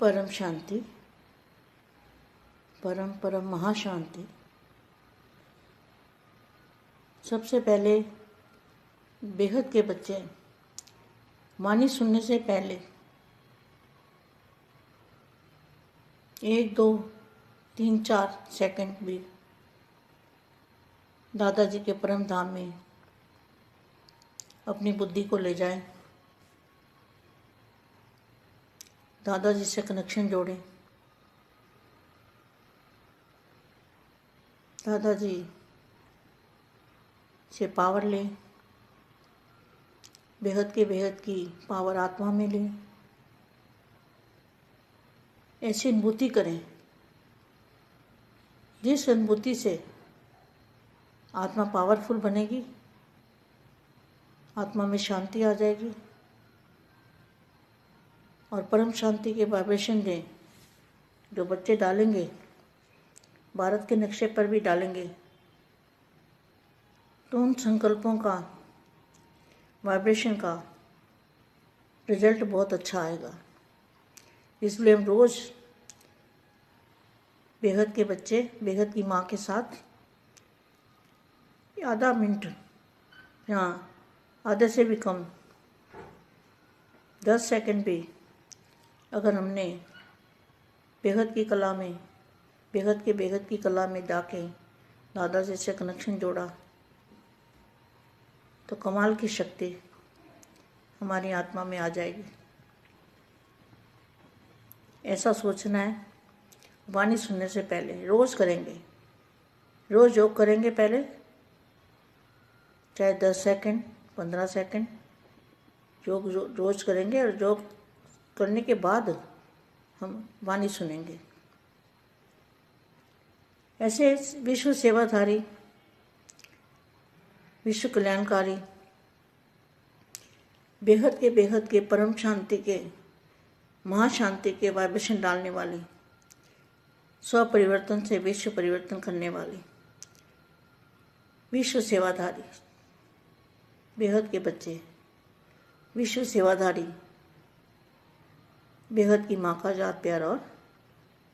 परम शांति, परम परम महाशांति। सबसे पहले बेहद के बच्चे वाणी सुनने से पहले 1, 2, 3, 4 सेकंड भी दादाजी के परम धाम में अपनी बुद्धि को ले जाएं, दादाजी से कनेक्शन जोड़ें, दादाजी से पावर लें, बेहद की पावर आत्मा में लें। ऐसी अनुभूति करें जिस अनुभूति से आत्मा पावरफुल बनेगी, आत्मा में शांति आ जाएगी और परम शांति के वाइब्रेशन दें जो बच्चे डालेंगे, भारत के नक्शे पर भी डालेंगे, तो उन संकल्पों का वाइब्रेशन का रिजल्ट बहुत अच्छा आएगा। इसलिए हम रोज़ बेहद के बच्चे बेहद की माँ के साथ आधा मिनट या आधे से भी कम 10 सेकंड भी अगर हमने बेहद की कला में बेहद की कला में जाके दादाजी से कनेक्शन जोड़ा तो कमाल की शक्ति हमारी आत्मा में आ जाएगी। ऐसा सोचना है। वाणी सुनने से पहले रोज़ करेंगे, रोज़ योग करेंगे। पहले चाहे 10 सेकंड 15 सेकंड योग रोज़ करेंगे और योग करने के बाद हम वाणी सुनेंगे। ऐसे विश्व सेवाधारी, विश्व कल्याणकारी, बेहद के परम शांति के महाशांति के वाइब्रेशन डालने वाली, स्व परिवर्तन से विश्व परिवर्तन करने वाली विश्व सेवाधारी बेहद के बच्चे, विश्व सेवाधारी बेहद की माँ का याद प्यार और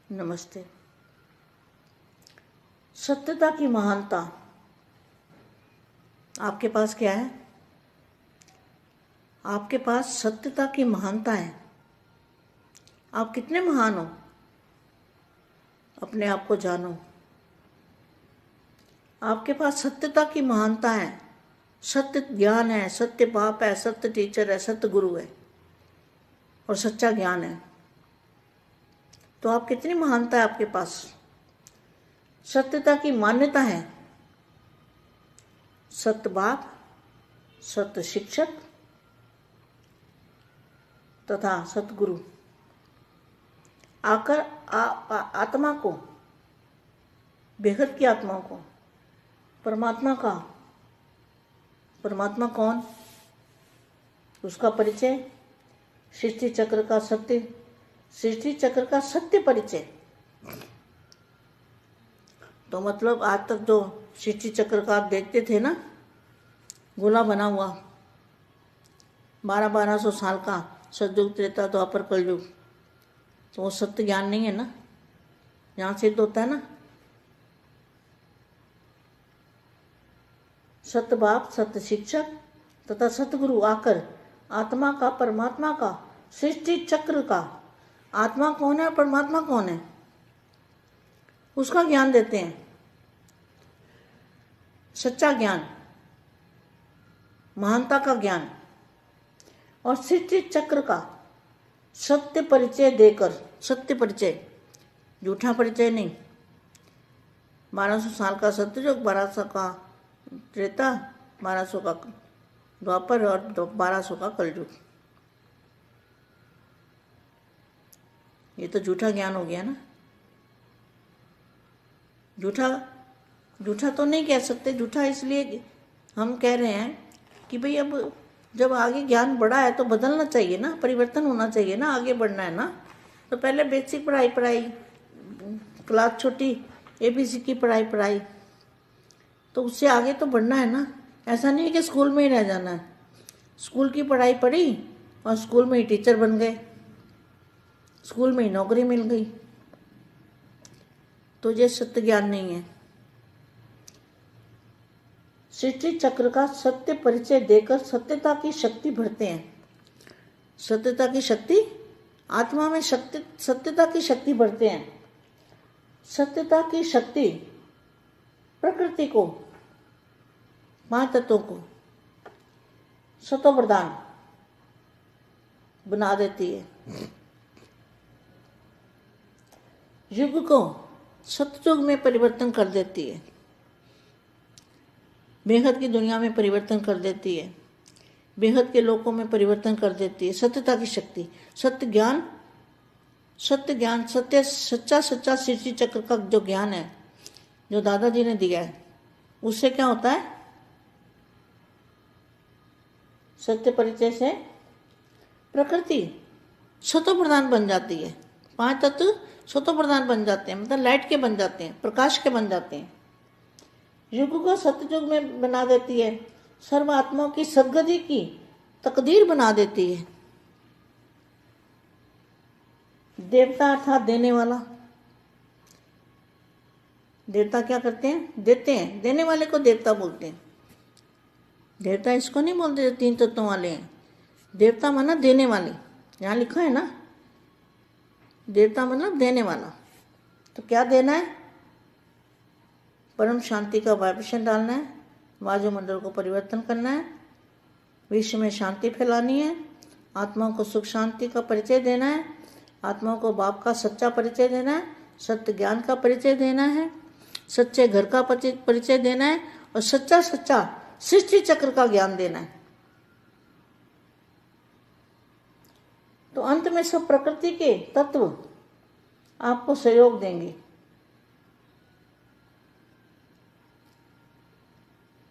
नमस्ते। सत्यता की महानता आपके पास क्या है? आपके पास सत्यता की महानता है। आप कितने महान हो, अपने आप को जानो। आपके पास सत्यता की महानता है, सत्य ज्ञान है, सत्य बाप है, सत्य टीचर है, सत्य गुरु है और सच्चा ज्ञान है। तो आप कितनी महानता है आपके पास? सत्यता की मान्यता है, सत्य बाप, सत्य शिक्षक तथा सतगुरु आकर आत्मा को, बेहद की आत्मा को, परमात्मा कौन, उसका परिचय, सृष्टि चक्र का सत्य परिचय। तो मतलब आज तक जो सृष्टि चक्र का आप देखते थे ना, गोला बना हुआ 1200 साल का, सतयुग त्रेता द्वापर कलयुग, तो वो सत्य ज्ञान नहीं है ना, यहाँ सिद्ध होता है ना। सत्य बाप, सत्य शिक्षक तथा सतगुरु आकर आत्मा का, परमात्मा का, सृष्टि चक्र का, आत्मा कौन है और परमात्मा कौन है उसका ज्ञान देते हैं। सच्चा ज्ञान, महानता का ज्ञान और सृष्टि चक्र का सत्य परिचय देकर, सत्य परिचय, झूठा परिचय नहीं। 1200 साल का सतयुग, 1200 का त्रेता, 1200 का द्वापर और 1200 का कलयुग। ये तो झूठा ज्ञान हो गया ना। झूठा तो नहीं कह सकते, झूठा इसलिए हम कह रहे हैं कि भाई अब जब आगे ज्ञान बढ़ा है तो बदलना चाहिए ना, परिवर्तन होना चाहिए ना, आगे बढ़ना है ना। तो पहले बेसिक पढ़ाई, क्लास छोटी ABC की पढ़ाई, तो उससे आगे तो बढ़ना है ना। ऐसा नहीं है कि स्कूल में ही रह जाना है। स्कूल की पढ़ाई पढ़ी और स्कूल में ही टीचर बन गए, स्कूल में ही नौकरी मिल गई, तो ये सत्य ज्ञान नहीं है। सृष्टि चक्र का सत्य परिचय देकर सत्यता की शक्ति भरते हैं। सत्यता की शक्ति, आत्मा में शक्ति, सत्यता की शक्ति भरते हैं। सत्यता की शक्ति प्रकृति को, 5 तत्वों को सतो प्रधान बना देती है। युग को सतयुग में परिवर्तन कर देती है। बेहद की दुनिया में परिवर्तन कर देती है। बेहद के लोकों में परिवर्तन कर देती है सत्यता की शक्ति। सत्य ज्ञान, सत्य सच्चा सृष्टि चक्र का जो ज्ञान है, जो दादाजी ने दिया है, उससे क्या होता है? सत्य परिचय से प्रकृति सतो प्रधान बन जाती है। 5 तत्व सतो प्रधान बन जाते हैं, मतलब लाइट के बन जाते हैं, प्रकाश के बन जाते हैं। युग को सतयुग में बना देती है। सर्व आत्माओं की सदगति की तकदीर बना देती है। देवता अर्थात देने वाला। देवता क्या करते हैं? देते हैं। देने वाले को देवता बोलते हैं। देवता इसको नहीं बोलते जो 3 तत्वों वाले हैं। देवता माना देने वाले, यहाँ लिखा है ना, देवता मतलब देने वाला। तो क्या देना है? परम शांति का वाइब्रेशन डालना है, वायुमंडल को परिवर्तन करना है, विश्व में शांति फैलानी है, आत्माओं को सुख शांति का परिचय देना है, आत्माओं को बाप का सच्चा परिचय देना है, सत्य ज्ञान का परिचय देना है, सच्चे घर का परिचय देना है, और सच्चा सृष्टि चक्र का ज्ञान देना है। तो अंत में सब प्रकृति के तत्व आपको सहयोग देंगे।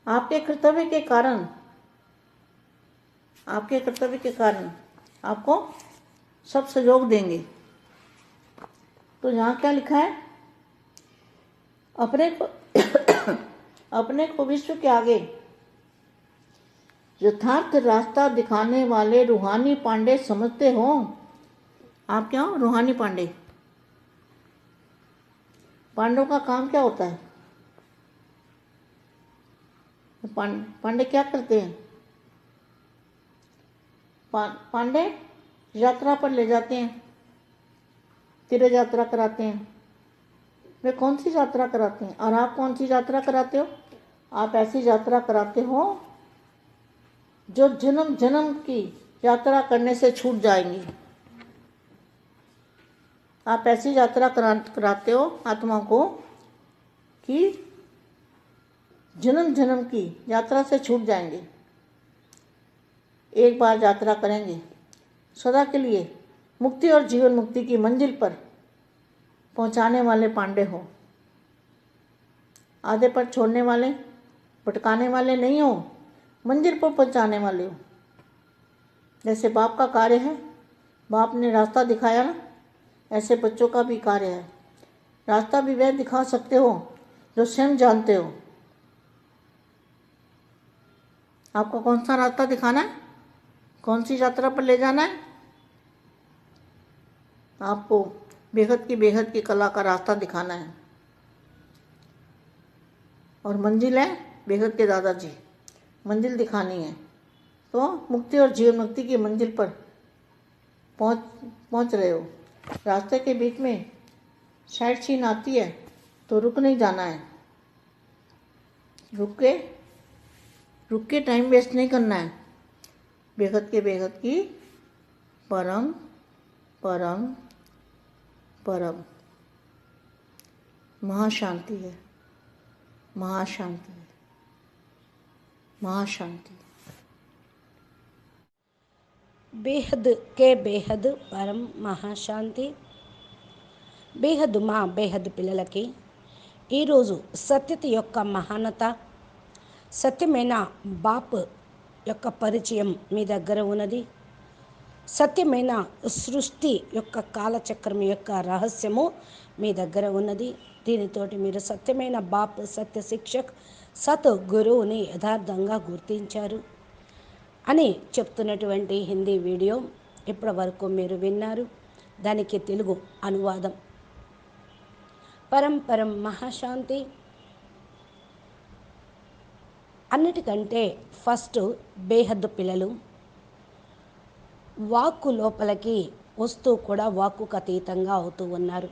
आपके कर्तव्य के कारण आपको सब सहयोग देंगे। तो यहाँ क्या लिखा है? अपने को विश्व के आगे यथार्थ रास्ता दिखाने वाले रूहानी पांडे समझते हो। आप क्या हो? रूहानी पांडे। पांडवों का काम क्या होता है? पांडे क्या करते हैं? पांडे यात्रा पर ले जाते हैं, तीर्थ यात्रा कराते हैं। वे कौन सी यात्रा कराते हैं? और आप कौन सी यात्रा कराते हो? आप ऐसी यात्रा कराते हो जो जन्म जन्म की यात्रा करने से छूट जाएंगी। आप ऐसी यात्रा कराते हो आत्मा को कि जन्म जन्म की यात्रा से छूट जाएंगे। एक बार यात्रा करेंगे, सदा के लिए मुक्ति और जीवन मुक्ति की मंजिल पर पहुंचाने वाले पांडे हो। आधे पर छोड़ने वाले, भटकाने वाले नहीं हो, मंजिल पर पहुंचाने वाले हो। जैसे बाप का कार्य है, बाप ने रास्ता दिखाया ना, ऐसे बच्चों का भी कार्य है। रास्ता भी वह दिखा सकते हो जो स्वयं जानते हो। आपको कौन सा रास्ता दिखाना है? कौन सी यात्रा पर ले जाना है? आपको बेहद की कला का रास्ता दिखाना है। और मंजिल है बेहद के दादाजी, मंजिल दिखानी है। तो मुक्ति और जीवन मुक्ति की मंजिल पर पहुंच रहे हो। रास्ते के बीच में साइड सीन आती है तो रुक नहीं जाना है। रुक के टाइम वेस्ट नहीं करना है। बेहद की परम परम परम महाशांति है। महाशांति है। महाशांति। बेहद के बेहद పరం మహాశాంతి. బేహద్ మా బేహద్ పిల్లలకి ఈరోజు సత్యత యొక్క మహానత, సత్యమైన బాప్ యొక్క పరిచయం మీ దగ్గర ఉన్నది. సత్యమైన సృష్టి యొక్క కాలచక్రం యొక్క రహస్యము మీ దగ్గర ఉన్నది. దీనితోటి మీరు సత్యమైన బాప్, సత్య శిక్షక్, సత్ గురువుని యథార్థంగా గుర్తించారు అని చెప్తున్నటువంటి హిందీ వీడియో ఇప్పటి వరకు మీరు విన్నారు. దానికి తెలుగు అనువాదం. పరం పరం మహాశాంతి. అన్నిటికంటే ఫస్ట్ బేహద్దు పిల్లలు వాక్కు లోపలికి వస్తూ కూడా వాక్కుకు అతీతంగా అవుతూ ఉన్నారు.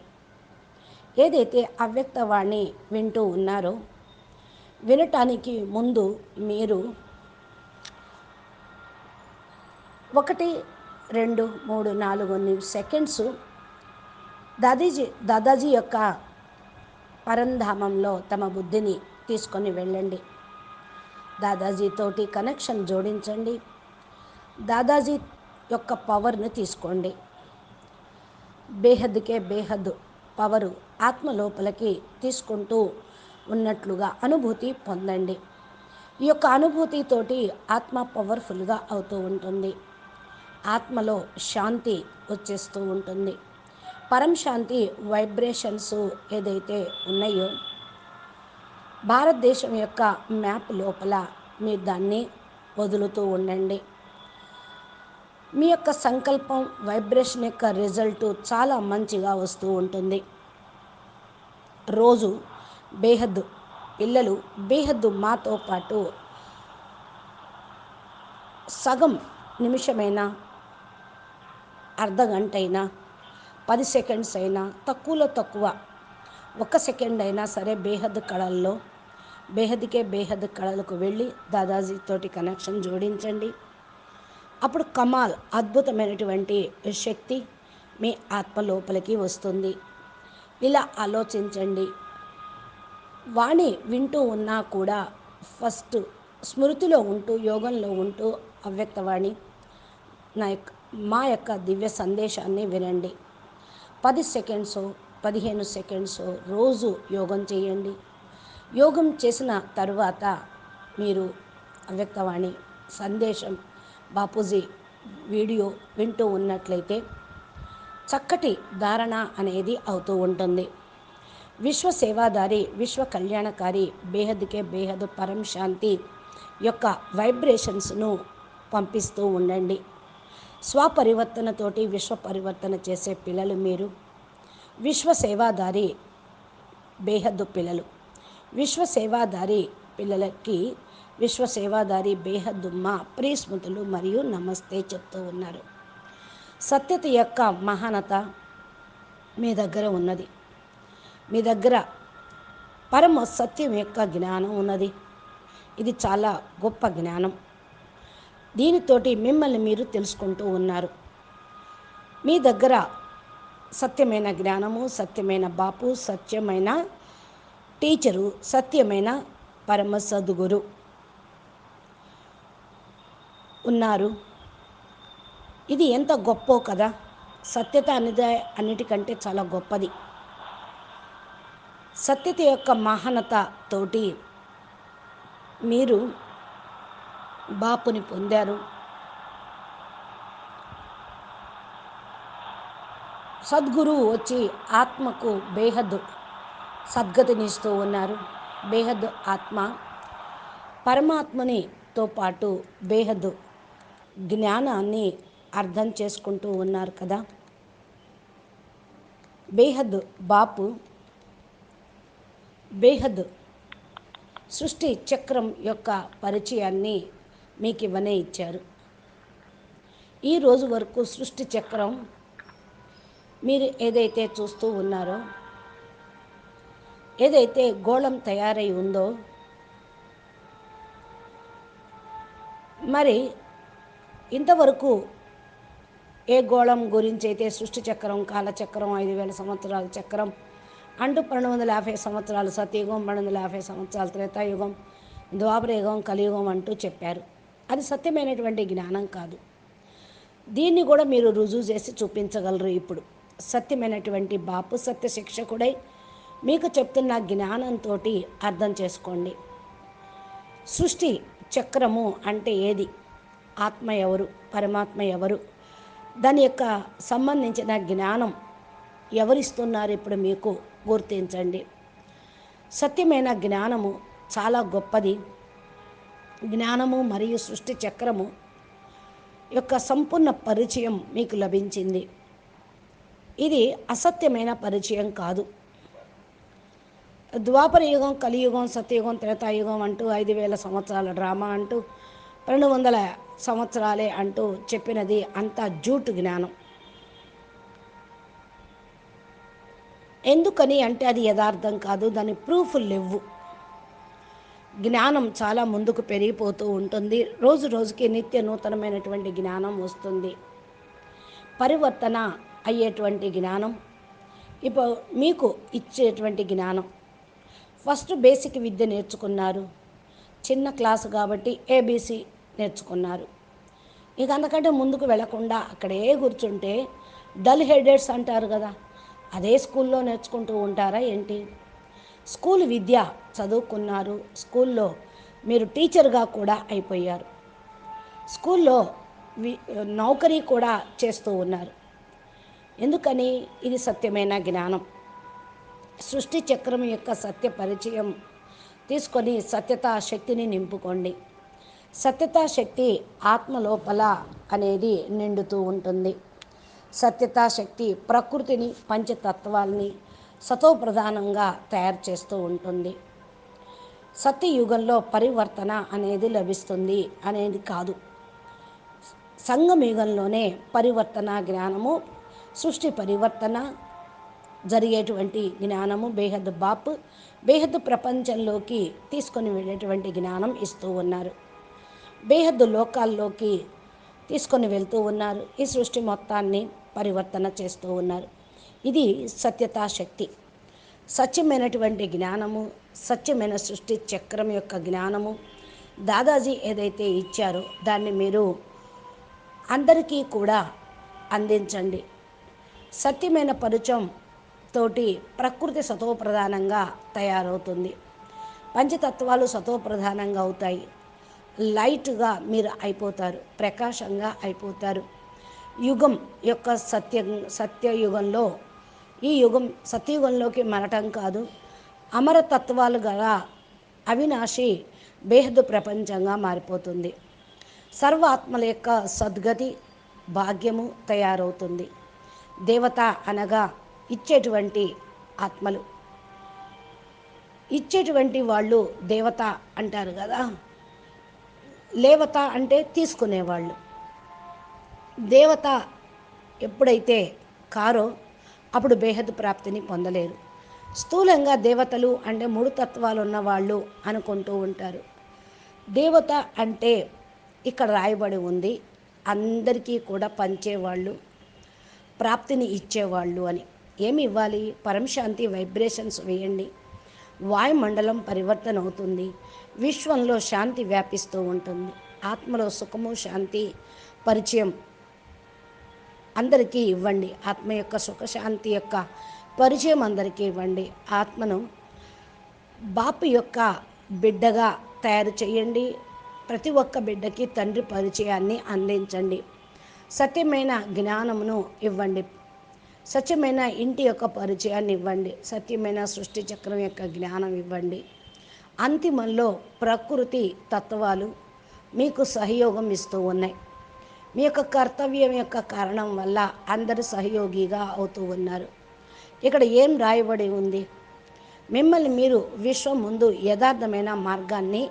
ఏదైతే అవ్యక్తవాణి వింటూ ఉన్నారో, వినటానికి ముందు మీరు 1, 2, 3, 4 సెకండ్స్ దాదాజీ యొక్క పరంధామంలో తమ బుద్ధిని తీసుకొని వెళ్ళండి. దాదాజీతోటి కనెక్షన్ జోడించండి. దాదాజీ యొక్క పవర్ని తీసుకోండి. బేహద్కే బేహద్ పవరు ఆత్మ లోపలికి తీసుకుంటూ ఉన్నట్లుగా అనుభూతి పొందండి. ఈ యొక్క అనుభూతితోటి ఆత్మ పవర్ఫుల్గా అవుతూ ఉంటుంది. ఆత్మలో శాంతి వచ్చేస్తూ ఉంటుంది. పరం శాంతి వైబ్రేషన్స్ ఏదైతే ఉన్నాయో, భారతదేశం యొక్క మ్యాప్ లోపల మీరు దాన్ని వదులుతూ ఉండండి. మీ యొక్క సంకల్పం వైబ్రేషన్ యొక్క రిజల్ట్ చాలా మంచిగా వస్తూ ఉంటుంది. రోజు బేహద్దు పిల్లలు బేహద్దు మాతో పాటు సగం నిమిషమైనా, అర్ధగంట అయినా, 10 సెకండ్స్ అయినా, తక్కువలో తక్కువ 1 సెకండ్ అయినా సరే బేహద్ కళల్లో బేహద్కే బేహద్ కళలకు వెళ్ళి దాదాజీతోటి కనెక్షన్ జోడించండి. అప్పుడు కమాల్ అద్భుతమైనటువంటి శక్తి మీ ఆత్మ లోపలికి వస్తుంది. ఇలా ఆలోచించండి. వాణి వింటూ ఉన్నా కూడా ఫస్ట్ స్మృతిలో ఉంటూ, యోగంలో ఉంటూ అవ్యక్తవాణి మా యొక్క దివ్య సందేశాన్ని వినండి. 10 సెకండ్స్ 15 సెకండ్స్ రోజు యోగం చేయండి. యోగం చేసిన తరువాత మీరు అవ్యక్తవాణి సందేశం బాపూజీ వీడియో వింటూ ఉన్నట్లయితే చక్కటి ధారణ అనేది అవుతూ ఉంటుంది. విశ్వ సేవాదారి, విశ్వ కళ్యాణకారి, బేహద్కే బేహద్ పరం శాంతి యొక్క వైబ్రేషన్స్ను పంపిస్తూ ఉండండి. స్వపరివర్తనతోటి విశ్వ పరివర్తన చేసే పిల్లలు మీరు. విశ్వ సేవాదారి బేహద్దు పిల్లలు. విశ్వ సేవాదారి పిల్లలకి విశ్వ సేవాదారి బేహద్దు మా ప్రియ స్మృతులు మరియు నమస్తే చెప్తూ ఉన్నారు. సత్యత యొక్క మహానత మీ దగ్గర ఉన్నది. మీ దగ్గర పరమ సత్యం యొక్క జ్ఞానం ఉన్నది. ఇది చాలా గొప్ప జ్ఞానం. దీనితోటి మిమ్మల్ని మీరు తెలుసుకుంటూ ఉన్నారు. మీ దగ్గర సత్యమైన జ్ఞానము, సత్యమైన బాపు, సత్యమైన టీచరు, సత్యమైన పరమ సద్గురు ఉన్నారు. ఇది ఎంత గొప్పో కదా. సత్యత అనేది అన్నిటికంటే చాలా గొప్పది. సత్యత యొక్క మహానత తోటి మీరు బాపుని పొందారు. సద్గురువు వచ్చి ఆత్మకు బేహద్ సద్గతినిస్తూ ఉన్నారు. బేహద్ ఆత్మ పరమాత్మనితో పాటు బేహద్ జ్ఞానాన్ని అర్థం చేసుకుంటూ ఉన్నారు కదా. బేహద్ బాపు బేహద్ సృష్టి చక్రం యొక్క పరిచయాన్ని మీకు ఇవ్వనే ఇచ్చారు. ఈ రోజు వరకు సృష్టి చక్రం మీరు ఏదైతే చూస్తూ ఉన్నారో, ఏదైతే గోళం తయారై ఉందో, మరి ఇంతవరకు ఏ గోళం గురించి అయితే సృష్టి చక్రం, కాలచక్రం, 5000 సంవత్సరాల చక్రం అంటూ 1250 సంవత్సరాలు సతయుగం, 1250 సంవత్సరాలు త్రేతాయుగం, ద్వాపరయుగం, కలియుగం అంటూ చెప్పారు. అది సత్యమైనటువంటి జ్ఞానం కాదు. దీన్ని కూడా మీరు రుజువు చేసి చూపించగలరు. ఇప్పుడు సత్యమైనటువంటి బాపు సత్య శిక్షకుడై మీకు చెప్తున్న జ్ఞానంతో అర్థం చేసుకోండి. సృష్టి చక్రము అంటే ఏది, ఆత్మ ఎవరు, పరమాత్మ ఎవరు, దాని యొక్క సంబంధించిన జ్ఞానం ఎవరిస్తున్నారు ఇప్పుడు మీకు గుర్తించండి. సత్యమైన జ్ఞానము చాలా గొప్పది. జ్ఞానము మరియు సృష్టి చక్రము యొక్క సంపూర్ణ పరిచయం మీకు లభించింది. ఇది అసత్యమైన పరిచయం కాదు. ద్వాపర యుగం, కలియుగం, సత్యయుగం, త్రేతాయుగం అంటూ 5,000 సంవత్సరాల డ్రామా అంటూ 200 సంవత్సరాలే అంటూ చెప్పినది అంతా జూటు జ్ఞానం. ఎందుకని అంటే అది యథార్థం కాదు, దాని ప్రూఫ్లు లేవు. జ్ఞానం చాలా ముందుకు పెరిగిపోతూ ఉంటుంది. రోజు రోజుకి నిత్య నూతనమైనటువంటి జ్ఞానం వస్తుంది. పరివర్తన అయ్యేటువంటి జ్ఞానం ఇప్పుడు మీకు ఇచ్చేటువంటి జ్ఞానం. ఫస్ట్ బేసిక్ విద్య నేర్చుకున్నారు, చిన్న క్లాసు కాబట్టి ఏబీసీ నేర్చుకున్నారు. ఇక అందుకంటే ముందుకు వెళ్లకుండా అక్కడే కూర్చుంటే డల్ హెడెడ్స్ అంటారు కదా, అదే స్కూల్లో నేర్చుకుంటూ ఉంటారా ఏంటి? స్కూల్ విద్య చదువుకున్నారు, స్కూల్లో మీరు టీచర్గా కూడా అయిపోయారు, స్కూల్లో నౌకరీ కూడా చేస్తూ ఉన్నారు. ఎందుకని? ఇది సత్యమైన జ్ఞానం. సృష్టి చక్రం యొక్క సత్య పరిచయం తీసుకొని సత్యతా శక్తిని నింపుకోండి. సత్యతా శక్తి ఆత్మ లోపల అనేది నిండుతూ ఉంటుంది. సత్యతా శక్తి ప్రకృతిని, పంచతత్వాల్ని సతోప్రధానంగా తయారు చేస్తూ ఉంటుంది. సత్యయుగంలో పరివర్తన అనేది లభిస్తుంది అనేది కాదు, సంగమయుగంలోనే పరివర్తన జ్ఞానము, సృష్టి పరివర్తన జరిగేటువంటి జ్ఞానము బేహద్ బాప్ బేహద్ ప్రపంచంలోకి తీసుకొని వెళ్ళేటువంటి జ్ఞానం ఇస్తూ ఉన్నారు. బేహద్ లోకాల్లోకి తీసుకొని వెళ్తూ ఉన్నారు. ఈ సృష్టి మొత్తాన్ని పరివర్తన చేస్తూ ఉన్నారు. ఇది సత్యతా శక్తి. సత్యమైనటువంటి జ్ఞానము, సత్యమైన సృష్టి చక్రం యొక్క జ్ఞానము దాదాజీ ఏదైతే ఇచ్చారో దాన్ని మీరు అందరికీ కూడా అందించండి. సత్యమైన పరిచయం తోటి ప్రకృతి సతోప్రధానంగా తయారవుతుంది, పంచతత్వాలు సతోప్రధానంగా అవుతాయి. లైట్గా మీరు అయిపోతారు, ప్రకాశంగా అయిపోతారు. యుగం యొక్క సత్యయుగంలో ఈ యుగం సత్యయుగంలోకి మరటం కాదు, అమరతత్వాలు గల అవినాశి బేహద్ ప్రపంచంగా మారిపోతుంది. సర్వ ఆత్మల యొక్క సద్గతి భాగ్యము తయారవుతుంది. దేవత అనగా ఇచ్చేటువంటి ఆత్మలు, ఇచ్చేటువంటి వాళ్ళు దేవత అంటారు కదా. లేవత అంటే తీసుకునేవాళ్ళు. దేవత ఎప్పుడైతే కారో అప్పుడు బేహద్ ప్రాప్తిని పొందలేరు. స్థూలంగా దేవతలు అంటే 3 తత్వాలు ఉన్నవాళ్ళు అనుకుంటూ ఉంటారు. దేవత అంటే ఇక్కడ రాయబడి ఉంది అందరికీ కూడా పంచేవాళ్ళు, ప్రాప్తిని ఇచ్చేవాళ్ళు అని. ఏమి ఇవ్వాలి? పరమశాంతి వైబ్రేషన్స్ వేయండి, వాయుమండలం పరివర్తన అవుతుంది, విశ్వంలో శాంతి వ్యాపిస్తూ ఉంటుంది, ఆత్మలో సుఖము శాంతి పరిచయం అందరికీ ఇవ్వండి. ఆత్మ యొక్క సుఖశాంతి యొక్క పరిచయం అందరికీ ఇవ్వండి. ఆత్మను బాపు యొక్క బిడ్డగా తయారు చేయండి. ప్రతి ఒక్క బిడ్డకి తండ్రి పరిచయాన్ని అందించండి. సత్యమైన జ్ఞానమును ఇవ్వండి, సత్యమైన ఇంటి యొక్క పరిచయాన్ని ఇవ్వండి, సత్యమైన సృష్టి చక్రం యొక్క జ్ఞానం ఇవ్వండి. అంతిమంలో ప్రకృతి తత్వాలు మీకు సహయోగం ఇస్తూ ఉన్నాయి. మీ యొక్క కర్తవ్యం యొక్క కారణం వల్ల అందరూ సహయోగిగా అవుతూ ఉన్నారు. ఇక్కడ ఏం రాయబడి ఉంది? మిమ్మల్ని మీరు విశ్వం ముందు యథార్థమైన మార్గాన్ని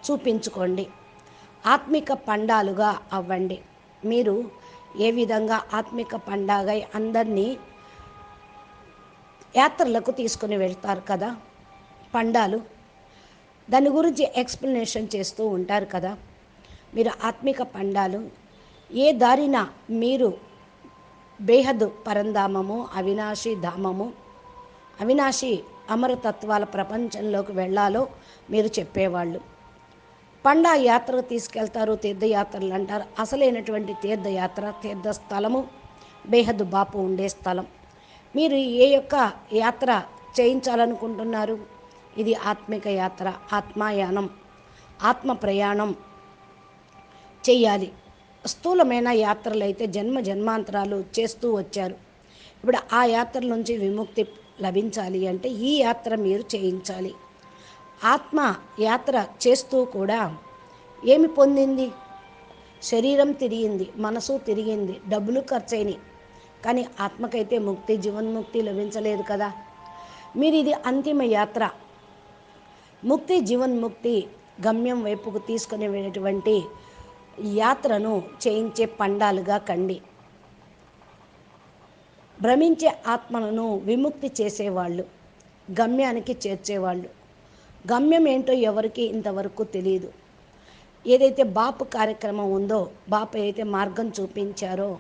చూపించుకోండి, ఆత్మిక పండాలుగా అవ్వండి. మీరు ఏ విధంగా ఆత్మిక పండాగై అందరినీ యాత్రలకు తీసుకుని వెళ్తారు కదా, పండాలు, దాని గురించి ఎక్స్ప్లెనేషన్ చేస్తూ ఉంటారు కదా. మీరు ఆత్మిక పండాలు ఏ దారిన మీరు బేహద్ పరంధామము, అవినాశి ధామము, అవినాశి అమరతత్వాల ప్రపంచంలోకి వెళ్ళాలో మీరు చెప్పేవాళ్ళు. పండా యాత్రకు తీసుకెళ్తారు, తీర్థయాత్రలు అంటారు. అసలైనటువంటి తీర్థయాత్ర, తీర్థస్థలము బేహద్ బాపు ఉండే స్థలం. మీరు ఏ యొక్క యాత్ర చేయించాలనుకుంటున్నారు? ఇది ఆత్మిక యాత్ర, ఆత్మాయానం, ఆత్మ ప్రయాణం చెయ్యాలి. స్థూలమైన యాత్రలు అయితే జన్మ జన్మాంతరాలు చేస్తూ వచ్చారు. ఇప్పుడు ఆ యాత్ర నుంచి విముక్తి లభించాలి అంటే ఈ యాత్ర మీరు చేయించాలి. ఆత్మ యాత్ర చేస్తూ కూడా ఏమి పొందింది? శరీరం తిరిగింది, మనసు తిరిగింది, డబ్బులు ఖర్చయినాయి, కానీ ఆత్మకైతే ముక్తి, జీవన్ముక్తి లభించలేదు కదా. మీరు ఇది అంతిమ యాత్ర, ముక్తి జీవన్ముక్తి గమ్యం వైపుకు తీసుకుని వెళ్ళేటువంటి యాత్రను చేయించే పండాలుగా కండి. భ్రమించే ఆత్మలను విముక్తి చేసేవాళ్ళు, గమ్యానికి చేర్చేవాళ్ళు. గమ్యం ఏంటో ఎవరికి ఇంతవరకు తెలియదు. ఏదైతే బాపు కార్యక్రమం ఉందో, బాపు ఏదైతే మార్గం చూపించారో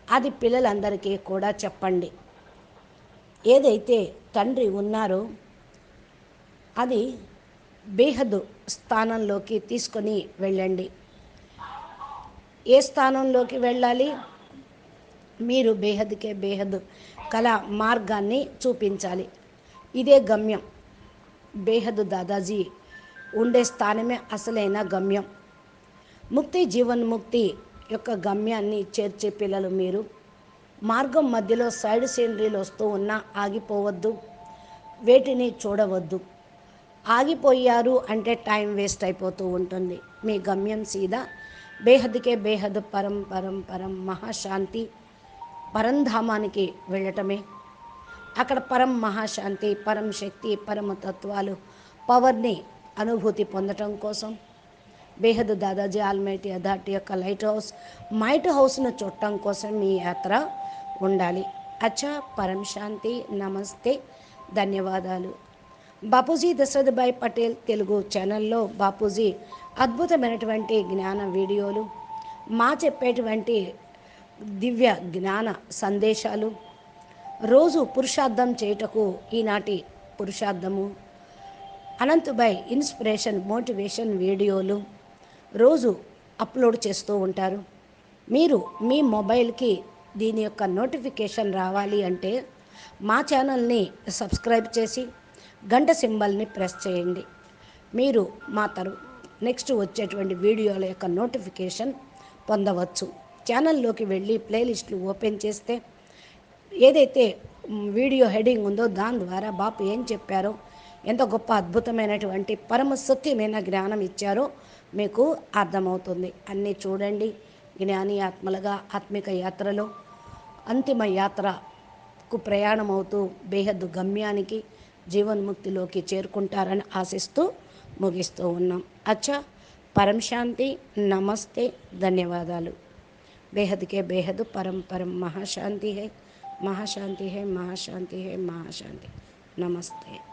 అది పిల్లలందరికీ కూడా చెప్పండి. ఏదైతే తండ్రి ఉన్నారో అది బేహద్దు స్థానంలోకి తీసుకొని వెళ్ళండి. ఏ స్థానంలోకి వెళ్ళాలి? మీరు బేహద్దుకే బేహద్దు కళ మార్గాన్ని చూపించాలి. ఇదే గమ్యం. బేహద్దు దాదాజీ ఉండే స్థానమే అసలైన గమ్యం. ముక్తి జీవన్ముక్తి యొక్క గమ్యాన్ని చేర్చే పిల్లలు మీరు. మార్గం మధ్యలో సైడ్ సీనరీలు వస్తూ ఉన్నా ఆగిపోవద్దు, వేటిని చూడవద్దు. ఆగిపోయారు అంటే టైం వేస్ట్ అయిపోతూ ఉంటుంది. మీ గమ్యం సీదా బేహద్దుకే బేహద్ పరం పరం పరం మహాశాంతి పరంధామానికి వెళ్ళటమే. అక్కడ పరం మహాశాంతి, పరం శక్తి, పరమ తత్వాలు, పవర్ని అనుభూతి పొందటం కోసం బేహద్ దాదాజీ ఆల్మైటీ అథారిటీ యొక్క లైట్ హౌస్, మైట్ హౌస్ను చూడటం కోసం మీ యాత్ర ఉండాలి. అచ్చా, పరం శాంతి, నమస్తే, ధన్యవాదాలు. బాపూజీ దశరథభాయ్ పటేల్ తెలుగు ఛానల్లో బాపూజీ అద్భుతమైనటువంటి జ్ఞాన వీడియోలు, మా చెప్పేటువంటి దివ్య జ్ఞాన సందేశాలు, రోజు పురుషార్థం చేయుటకు ఈనాటి పురుషార్థము, అనంతభాయ్ ఇన్స్పిరేషన్ మోటివేషన్ వీడియోలు రోజు అప్లోడ్ చేస్తూ ఉంటారు. మీరు మీ మొబైల్కి దీని యొక్క నోటిఫికేషన్ రావాలి అంటే మా ఛానల్ని సబ్స్క్రైబ్ చేసి గంట సింబల్ని ప్రెస్ చేయండి. మీరు మా నెక్స్ట్ వచ్చేటువంటి వీడియోల యొక్క నోటిఫికేషన్ పొందవచ్చు. ఛానల్లోకి వెళ్ళి ప్లేలిస్టులు ఓపెన్ చేస్తే ఏదైతే వీడియో హెడింగ్ ఉందో దాని ద్వారా బాపు ఏం చెప్పారో, ఎంత గొప్ప అద్భుతమైనటువంటి పరమ సత్యమైన జ్ఞానం ఇచ్చారో మీకు అర్థమవుతుంది. అన్నీ చూడండి. జ్ఞాని ఆత్మలుగా ఆత్మిక యాత్రలో అంతిమ యాత్రకు ప్రయాణమవుతూ బేహద్దు గమ్యానికి జీవన్ముక్తిలోకి చేరుకుంటారని ఆశిస్తూ ముగిస్తూ ఉన్నాం. అచ్చా, పరం శాంతి, నమస్తే, ధన్యవాదాలు. बेहद के बेहद परम परम महाशांति है, महाशांति है, महाशांति है, महाशांति। नमस्ते।